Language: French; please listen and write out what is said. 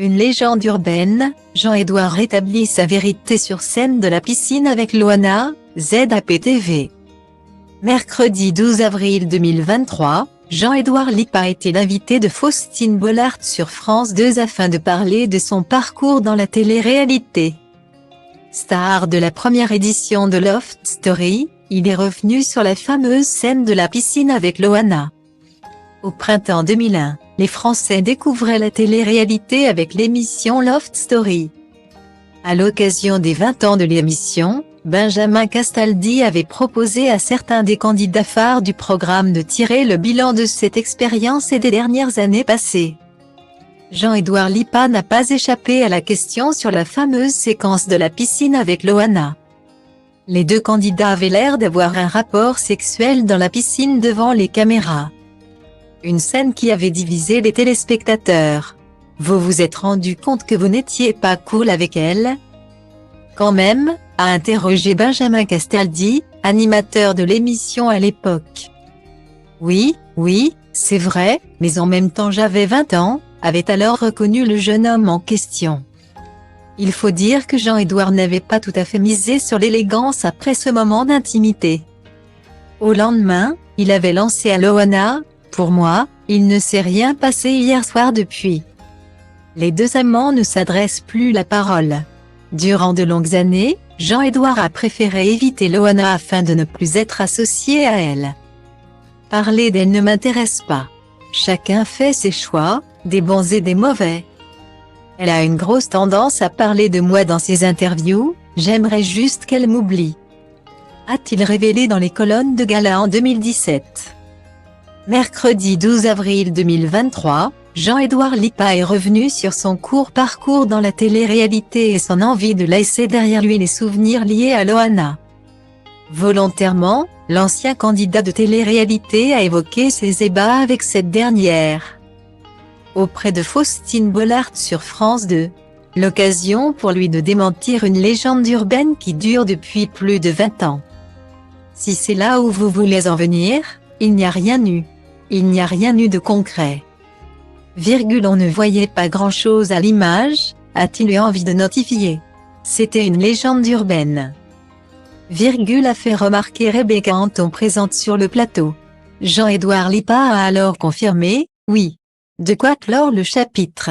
Une légende urbaine, Jean-Édouard rétablit sa vérité sur scène de la piscine avec Loana, ZAP-TV. Mercredi 12 avril 2023, Jean-Édouard Lipa a été l'invité de Faustine Bollaert sur France 2 afin de parler de son parcours dans la télé-réalité. Star de la première édition de Love Story, il est revenu sur la fameuse scène de la piscine avec Loana. Au printemps 2001, les Français découvraient la télé-réalité avec l'émission Love Story. À l'occasion des 20 ans de l'émission, Benjamin Castaldi avait proposé à certains des candidats phares du programme de tirer le bilan de cette expérience et des dernières années passées. Jean-Édouard Lipa n'a pas échappé à la question sur la fameuse séquence de la piscine avec Loana. Les deux candidats avaient l'air d'avoir un rapport sexuel dans la piscine devant les caméras. Une scène qui avait divisé les téléspectateurs. Vous vous êtes rendu compte que vous n'étiez pas cool avec elle? Quand même, a interrogé Benjamin Castaldi, animateur de l'émission à l'époque. Oui, c'est vrai, mais en même temps j'avais 20 ans, avait alors reconnu le jeune homme en question. Il faut dire que Jean-Édouard n'avait pas tout à fait misé sur l'élégance après ce moment d'intimité. Au lendemain, il avait lancé à Loana: pour moi, il ne s'est rien passé hier soir depuis. Les deux amants ne s'adressent plus la parole. Durant de longues années, Jean-Édouard a préféré éviter Loana afin de ne plus être associé à elle. Parler d'elle ne m'intéresse pas. Chacun fait ses choix, des bons et des mauvais. Elle a une grosse tendance à parler de moi dans ses interviews, j'aimerais juste qu'elle m'oublie. A-t-il révélé dans les colonnes de Gala en 2017. Mercredi 12 avril 2023, Jean-Édouard Lipa est revenu sur son court parcours dans la télé-réalité et son envie de laisser derrière lui les souvenirs liés à Loana. Volontairement, l'ancien candidat de télé-réalité a évoqué ses ébats avec cette dernière. Auprès de Faustine Bollaert sur France 2. L'occasion pour lui de démentir une légende urbaine qui dure depuis plus de 20 ans. Si c'est là où vous voulez en venir, il n'y a rien eu. Il n'y a rien eu de concret. On ne voyait pas grand-chose à l'image, a-t-il eu envie de notifier. C'était une légende urbaine. A fait remarquer Rebecca Anton présente sur le plateau. Jean-Édouard Lipa a alors confirmé, oui. De quoi clore le chapitre.